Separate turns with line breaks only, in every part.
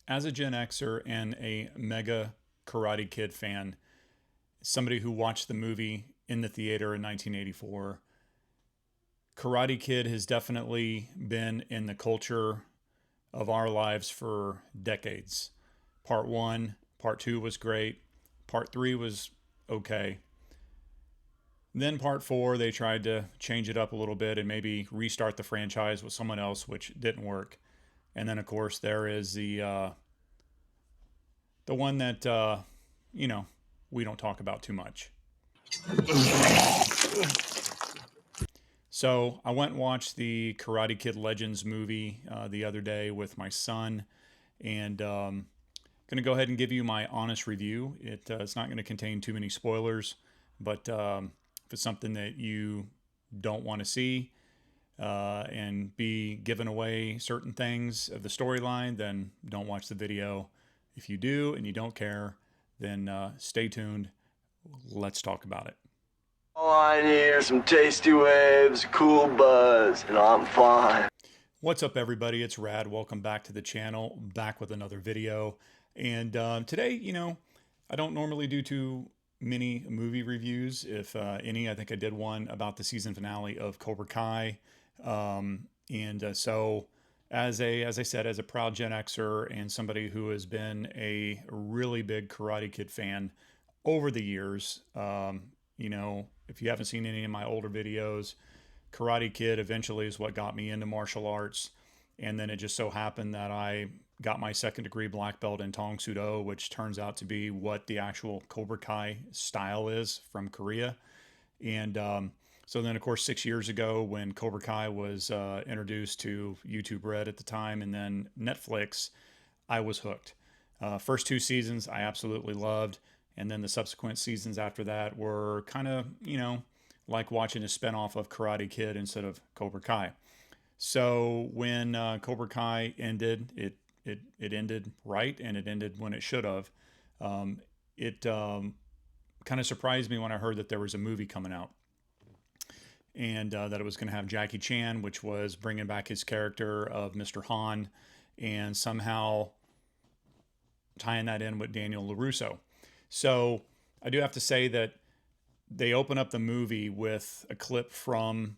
as a Gen Xer and a mega Karate Kid fan, somebody who watched the movie in the theater in 1984, Karate Kid has definitely been in the culture of our lives for decades. Part one, part two was great. Part three was okay. Then part four, they tried to change it up a little bit and maybe restart the franchise with someone else, which didn't work. And then, of course, there is the one that you know we don't talk about too much. So I went and watched the Karate Kid Legends movie the other day with my son, and going to go ahead and give you my honest review. It's not going to contain too many spoilers, but if it's something that you don't want to see and be giving away certain things of the storyline, then don't watch the video. If you do and you don't care, then stay tuned. Let's talk about it.
All I need are some tasty waves, cool buzz, and I'm fine.
What's up, everybody? It's Rad. Welcome back to the channel, back with another video. And today, I don't normally do too many movie reviews, if any. I think I did one about the season finale of Cobra Kai. So, as I said, as a proud Gen Xer and somebody who has been a really big Karate Kid fan over the years, if you haven't seen any of my older videos, Karate Kid eventually is what got me into martial arts. And then it just so happened that I got my second degree black belt in Tong Soo Do, which turns out to be what the actual Cobra Kai style is from Korea. And so then, of course, 6 years ago when Cobra Kai was introduced to YouTube Red at the time and then Netflix, I was hooked. First two seasons I absolutely loved. And then the subsequent seasons after that were kind of, like watching a spinoff of Karate Kid instead of Cobra Kai. So when Cobra Kai ended, it ended right, and it ended when it should have. It kind of surprised me when I heard that there was a movie coming out, and that it was going to have Jackie Chan, which was bringing back his character of Mr. Han, and somehow tying that in with Daniel LaRusso. So I do have to say that they open up the movie with a clip from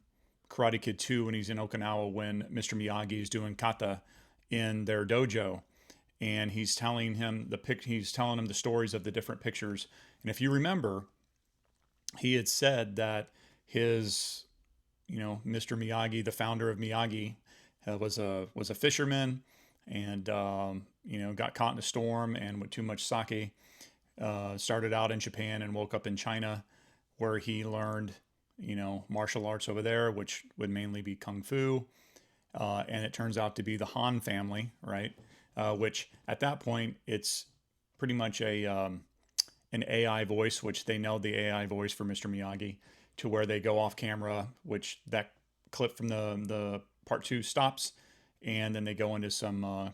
Karate Kid 2 when he's in Okinawa when Mr. Miyagi is doing kata in their dojo, and he's telling him the stories of the different pictures. And if you remember, he had said that his, Mr. Miyagi, the founder of Miyagi, was a fisherman, and got caught in a storm and with too much sake. Started out in Japan and woke up in China, where he learned, martial arts over there, which would mainly be kung fu. And it turns out to be the Han family, right? Which at that point, it's pretty much an AI voice, which they know the AI voice for Mr. Miyagi, to where they go off camera, which that clip from the part two stops, and then they go into some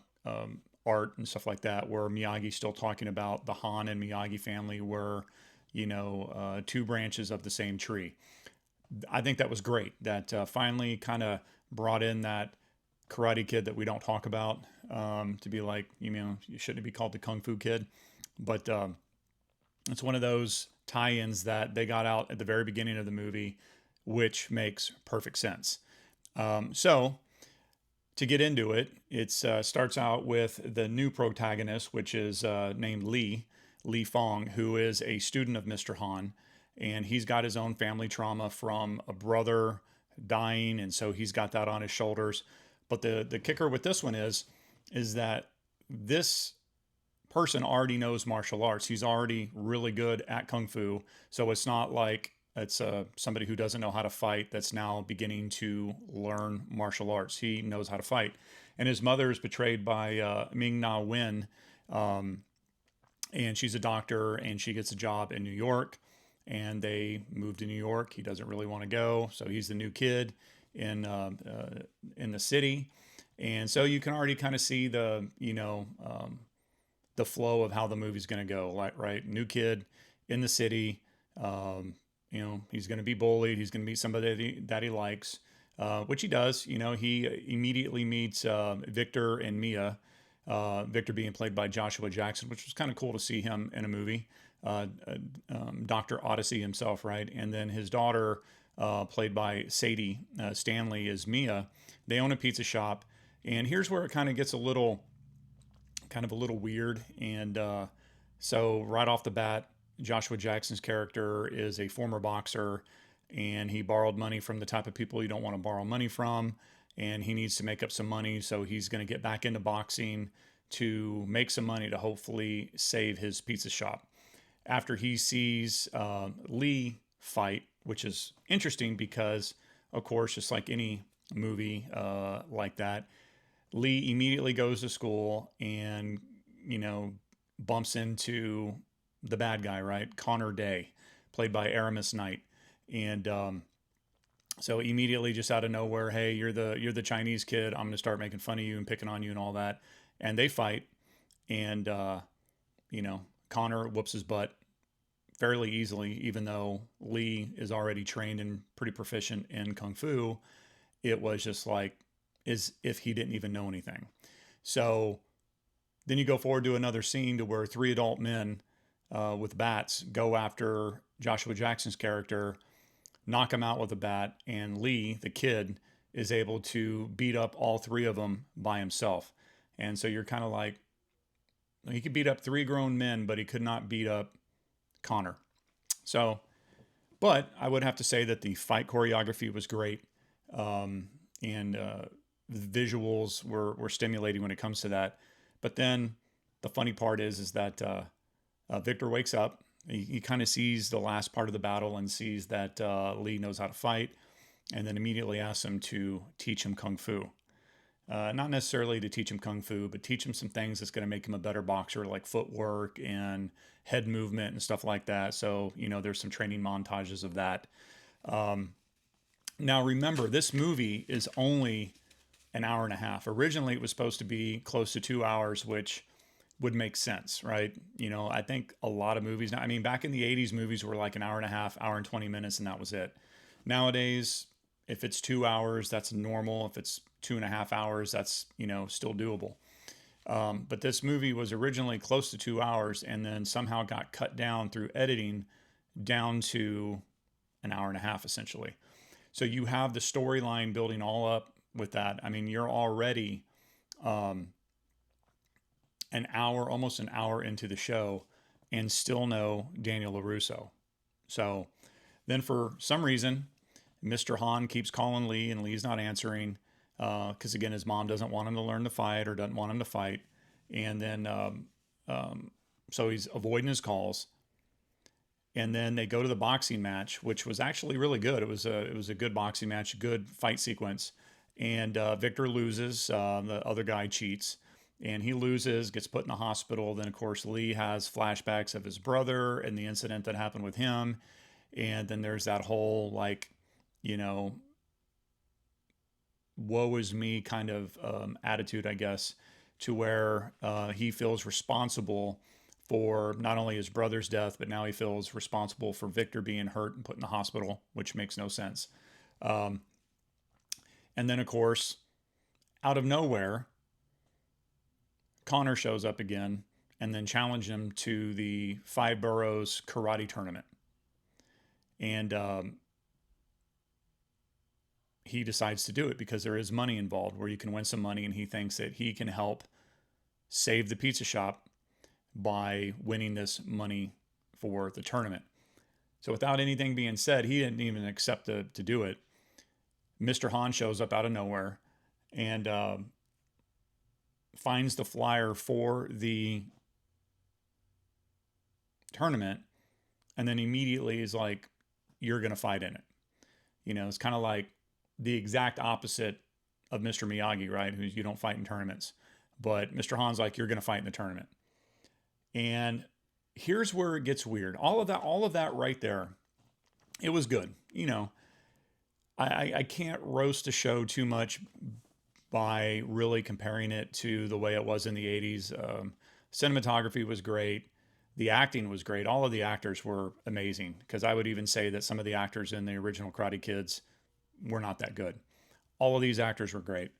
art and stuff like that, where Miyagi's still talking about the Han and Miyagi family were, two branches of the same tree. I think that was great. That finally kind of brought in that Karate Kid that we don't talk about, to be like, you shouldn't be called the Kung Fu Kid, but it's one of those tie-ins that they got out at the very beginning of the movie, which makes perfect sense. So to get into it, it starts out with the new protagonist, which is named Lee Fong, who is a student of Mr. Han, and he's got his own family trauma from a brother dying, and so he's got that on his shoulders. But the kicker with this one is that this person already knows martial arts. He's already really good at kung fu, so it's not like it's somebody who doesn't know how to fight that's now beginning to learn martial arts. He knows how to fight, and his mother is portrayed by Ming Na Wen, and she's a doctor, and she gets a job in New York, and they move to New York. He doesn't really want to go, so he's the new kid in the city, and so you can already kind of see the flow of how the movie's going to go. Like, right, new kid in the city. He's going to be bullied. He's going to meet somebody that he likes, which he does. He immediately meets Victor and Mia, Victor being played by Joshua Jackson, which was kind of cool to see him in a movie. Dr. Odyssey himself, right? And then his daughter, played by Sadie Stanley, is Mia. They own a pizza shop, and here's where it kind of gets kind of a little weird. And so right off the bat, Joshua Jackson's character is a former boxer, and he borrowed money from the type of people you don't want to borrow money from, and he needs to make up some money, so he's going to get back into boxing to make some money to hopefully save his pizza shop. After he sees Lee fight, which is interesting because, of course, just like any movie like that, Lee immediately goes to school and, you know, bumps into the bad guy, right? Connor Day, played by Aramis Knight. And so immediately, just out of nowhere, hey, you're the Chinese kid. I'm going to start making fun of you and picking on you and all that. And they fight, and Connor whoops his butt fairly easily, even though Lee is already trained and pretty proficient in kung fu. It was just like as if he didn't even know anything. So then you go forward to another scene to where three adult men with bats go after Joshua Jackson's character, knock him out with a bat, and Lee, the kid, is able to beat up all three of them by himself. And so you're kind of like, he could beat up three grown men, but he could not beat up Connor. So, but I would have to say that the fight choreography was great. And the visuals were stimulating when it comes to that. But then the funny part is that Victor wakes up. He kind of sees the last part of the battle and sees that Lee knows how to fight, and then immediately asks him to teach him kung fu. Not necessarily to teach him kung fu, but teach him some things that's going to make him a better boxer, like footwork and head movement and stuff like that. So, there's some training montages of that. Now, remember, this movie is only an hour and a half. Originally, it was supposed to be close to 2 hours, which would make sense, right? I think a lot of movies now, I mean, back in the 80s, movies were like an hour and a half, hour and 20 minutes, and that was it. Nowadays, if it's 2 hours, that's normal. If it's 2.5 hours, that's, still doable. But this movie was originally close to 2 hours and then somehow got cut down through editing down to an hour and a half, essentially. So you have the storyline building all up with that. I mean, you're already almost an hour into the show and still know Daniel LaRusso. So then for some reason, Mr. Han keeps calling Lee and Lee's not answering because, again, his mom doesn't want him to learn to fight or doesn't want him to fight. And then so he's avoiding his calls. And then they go to the boxing match, which was actually really good. It was a good boxing match, a good fight sequence. And Victor loses. The other guy cheats. And he loses, gets put in the hospital. Then, of course, Lee has flashbacks of his brother and the incident that happened with him. And then there's that whole, like, woe is me kind of attitude, I guess, to where he feels responsible for not only his brother's death, but now he feels responsible for Victor being hurt and put in the hospital, which makes no sense. And then, of course, out of nowhere, Connor shows up again and then challenged him to the Five Boroughs karate tournament. And he decides to do it because there is money involved where you can win some money, and he thinks that he can help save the pizza shop by winning this money for the tournament. So without anything being said, he didn't even accept to do it. Mr. Han shows up out of nowhere and finds the flyer for the tournament, and then immediately is like, you're going to fight in it. It's kind of like the exact opposite of Mr. Miyagi, right? Who you don't fight in tournaments. But Mr. Han's like, you're going to fight in the tournament. And here's where it gets weird. All of that right there, it was good. I can't roast a show too much by really comparing it to the way it was in the 80s. Cinematography was great. The acting was great. All of the actors were amazing, because I would even say that some of the actors in the original Karate Kids were not that good. All of these actors were great.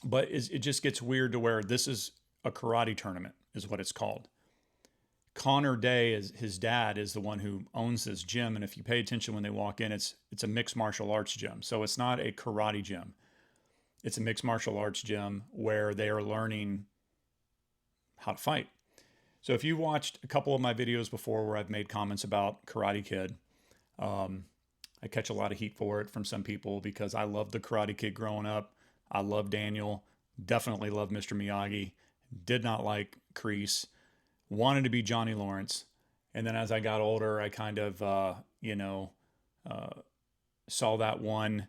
But it just gets weird to where this is a karate tournament, is what it's called. Connor Day, is his dad, is the one who owns this gym, and if you pay attention when they walk in, it's a mixed martial arts gym. So it's not a karate gym. It's a mixed martial arts gym where they are learning how to fight. So if you watched a couple of my videos before where I've made comments about Karate Kid, I catch a lot of heat for it from some people because I loved the Karate Kid growing up. I love Daniel, definitely love Mr. Miyagi, did not like Kreese, wanted to be Johnny Lawrence. And then as I got older, I kind of, saw that one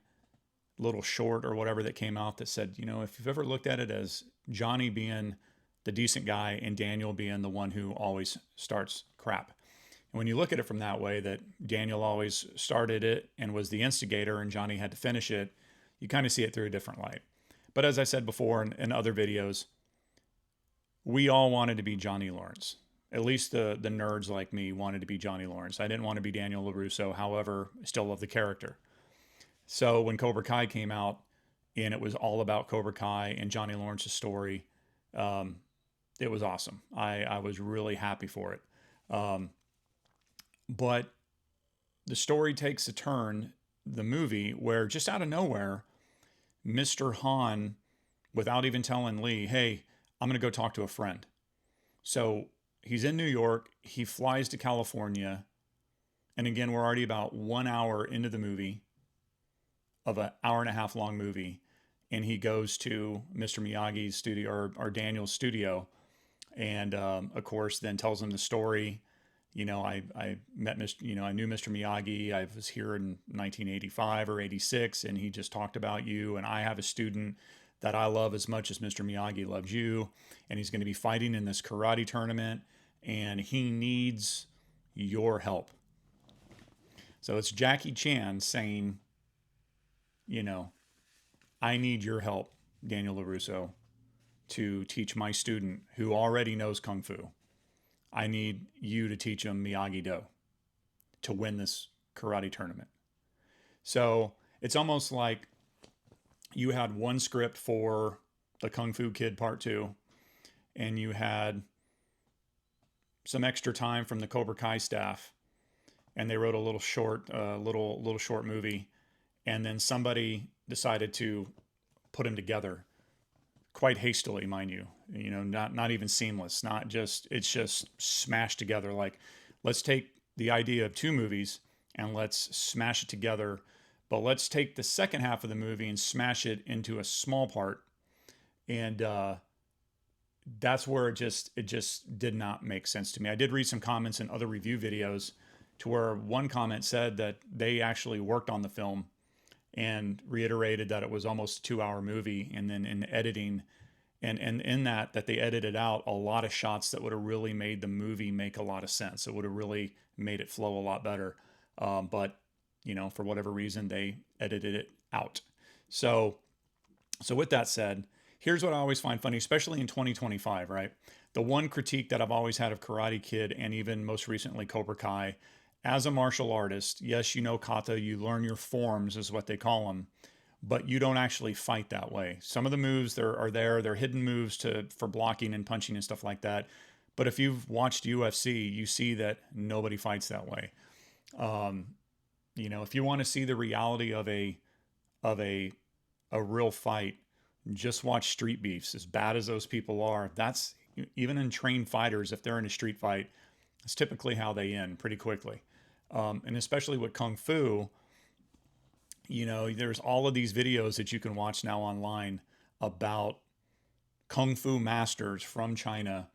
little short or whatever that came out that said, if you've ever looked at it as Johnny being the decent guy and Daniel being the one who always starts crap. And when you look at it from that way, that Daniel always started it and was the instigator and Johnny had to finish it, you kind of see it through a different light. But as I said before in other videos, we all wanted to be Johnny Lawrence. At least the nerds like me wanted to be Johnny Lawrence. I didn't want to be Daniel LaRusso. However, I still love the character. So when Cobra Kai came out and it was all about Cobra Kai and Johnny Lawrence's story, it was awesome. I was really happy for it. But the story takes a turn, the movie, where just out of nowhere, Mr. Han, without even telling Lee, hey, I'm going to go talk to a friend. So he's in New York. He flies to California. And again, we're already about 1 hour into the movie, of an hour and a half long movie. And he goes to Mr. Miyagi's studio, or Daniel's studio. And of course, then tells him the story. I met Mr. I knew Mr. Miyagi. I was here in 1985 or 86, and he just talked about you. And I have a student that I love as much as Mr. Miyagi loves you. And he's going to be fighting in this karate tournament, and he needs your help. So it's Jackie Chan saying, I need your help, Daniel LaRusso, to teach my student who already knows Kung Fu. I need you to teach him Miyagi-Do to win this karate tournament. So it's almost like you had one script for the Kung Fu Kid Part 2, and you had some extra time from the Cobra Kai staff, and they wrote a little short movie, and then somebody decided to put them together quite hastily, mind you, not even seamless, it's just smashed together. Like, let's take the idea of two movies and let's smash it together, but let's take the second half of the movie and smash it into a small part. And that's where it just did not make sense to me. I did read some comments in other review videos to where one comment said that they actually worked on the film and reiterated that it was almost a 2-hour movie. And then in editing and in that they edited out a lot of shots that would have really made the movie make a lot of sense. It would have really made it flow a lot better. But for whatever reason, they edited it out. So with that said, here's what I always find funny, especially in 2025, right? The one critique that I've always had of Karate Kid and even most recently Cobra Kai, as a martial artist, yes, kata, you learn your forms is what they call them, but you don't actually fight that way. Some of the moves they're hidden moves for blocking and punching and stuff like that. But if you've watched UFC, you see that nobody fights that way. If you want to see the reality of a real fight, just watch Street Beefs. As bad as those people are, that's even in trained fighters, if they're in a street fight, it's typically how they end pretty quickly. And especially with Kung Fu, there's all of these videos that you can watch now online about Kung Fu masters from China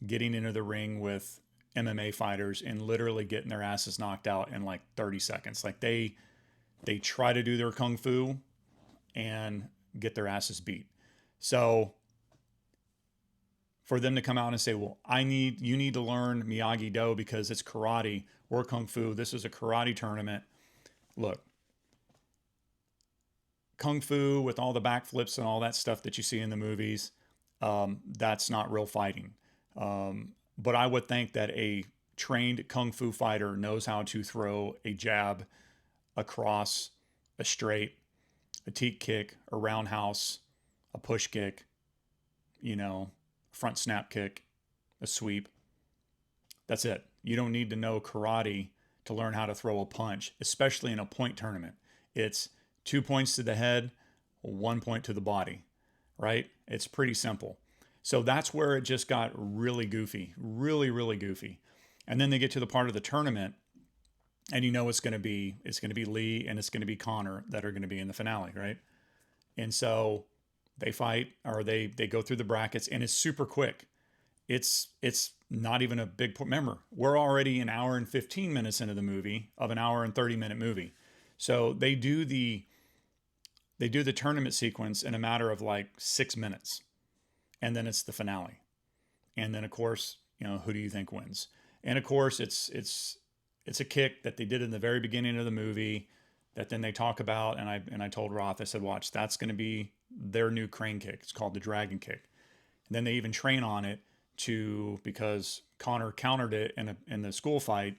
getting into the ring with MMA fighters and literally getting their asses knocked out in like 30 seconds. Like they try to do their Kung Fu and get their asses beat. So for them to come out and say, well, you need to learn Miyagi-Do because it's karate or Kung Fu. This is a karate tournament. Look, Kung Fu with all the backflips and all that stuff that you see in the movies, that's not real fighting. But I would think that a trained Kung Fu fighter knows how to throw a jab, a cross, a straight, a teak kick, a roundhouse, a push kick, you know, front snap kick, a sweep. That's it. You don't need to know karate to learn how to throw a punch, especially in a point tournament. It's 2 points to the head, 1 point to the body, right? It's pretty simple. So that's where it just got really goofy, really, really goofy. And then they get to the part of the tournament, and you know it's going to be Lee and it's going to be Conor that are going to be in the finale, right? And so they fight, or they go through the brackets, and it's super quick. It's not even a big point. Remember, we're already an hour and 15 minutes into the movie of an hour and 30-minute movie. So they do the tournament sequence in a matter of like 6 minutes. And then it's the finale. And then of course, you know, who do you think wins? And of course, it's a kick that they did in the very beginning of the movie that then they talk about, and I told Roth, I said, watch, that's going to be their new crane kick. It's called the dragon kick. And then they even train on it because Conor countered it in the school fight.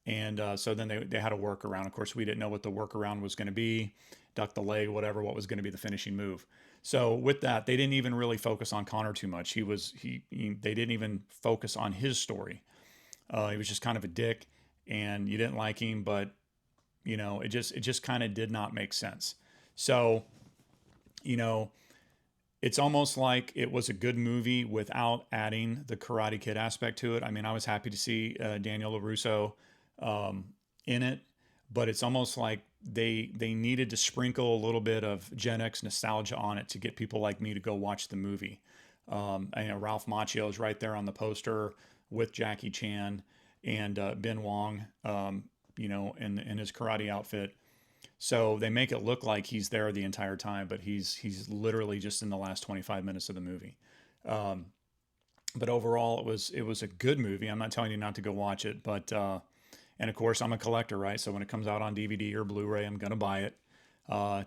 And so then they had a workaround. Of course, we didn't know what the workaround was going to be, duck the leg, whatever, what was going to be the finishing move. So with that, they didn't even really focus on Conor too much. They didn't even focus on his story. He was just kind of a dick, and you didn't like him, but you know, it just kind of did not make sense. So, you know, it's almost like it was a good movie without adding the Karate Kid aspect to it. I mean, I was happy to see Daniel LaRusso in it, but it's almost like they needed to sprinkle a little bit of Gen X nostalgia on it to get people like me to go watch the movie. Ralph Macchio is right there on the poster with Jackie Chan and Ben Wong, in his karate outfit. So they make it look like he's there the entire time, but he's literally just in the last 25 minutes of the movie. But overall, it was a good movie. I'm not telling you not to go watch it, but and of course I'm a collector, right? So when it comes out on DVD or Blu-ray, I'm gonna buy it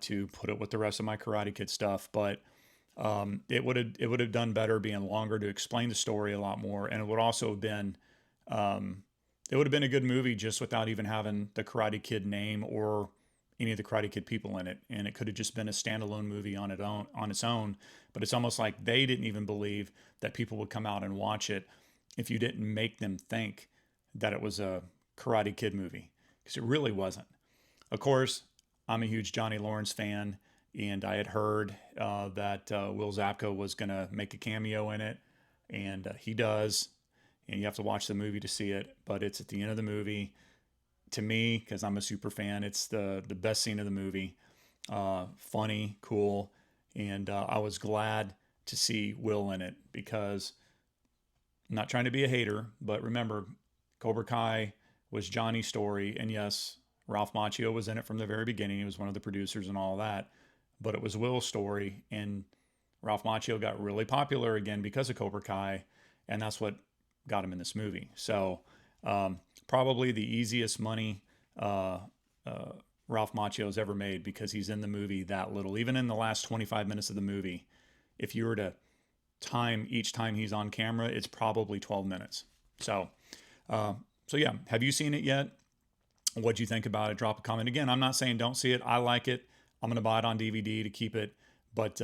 to put it with the rest of my Karate Kid stuff. But it would have done better being longer to explain the story a lot more, and it would also have been it would have been a good movie just without even having the Karate Kid name or any of the Karate Kid people in it. And it could have just been a standalone movie on its own. But it's almost like they didn't even believe that people would come out and watch it if you didn't make them think that it was a Karate Kid movie, because it really wasn't. Of course, I'm a huge Johnny Lawrence fan, and I had heard that Will Zabka was going to make a cameo in it, and he does. And you have to watch the movie to see it, but it's at the end of the movie. To me, because I'm a super fan, it's the best scene of the movie. Funny, cool, and I was glad to see Will in it, because I'm not trying to be a hater, but remember, Cobra Kai was Johnny's story, and yes, Ralph Macchio was in it from the very beginning. He was one of the producers and all that, but it was Will's story, and Ralph Macchio got really popular again because of Cobra Kai, and that's what got him in this movie. So probably the easiest money Ralph Macchio has ever made, because he's in the movie that little. Even in the last 25 minutes of the movie, if you were to time each time he's on camera, it's probably 12 minutes. So yeah, have you seen it yet? What'd you think about it? Drop a comment. Again, I'm not saying don't see it. I like it. I'm going to buy it on DVD to keep it, but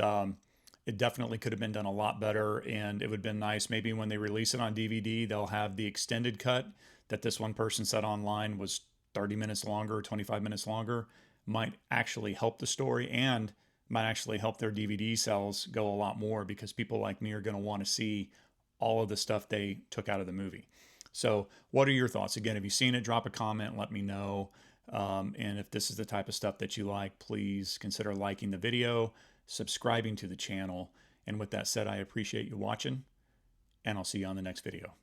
it definitely could have been done a lot better, and it would have been nice. Maybe when they release it on DVD, they'll have the extended cut that this one person said online was 30 minutes longer, 25 minutes longer. Might actually help the story, and might actually help their DVD sales go a lot more, because people like me are going to want to see all of the stuff they took out of the movie. So what are your thoughts? Again, have you seen it? Drop a comment, let me know. And if this is the type of stuff that you like, please consider liking the video, subscribing to the channel. And with that said, I appreciate you watching, and I'll see you on the next video.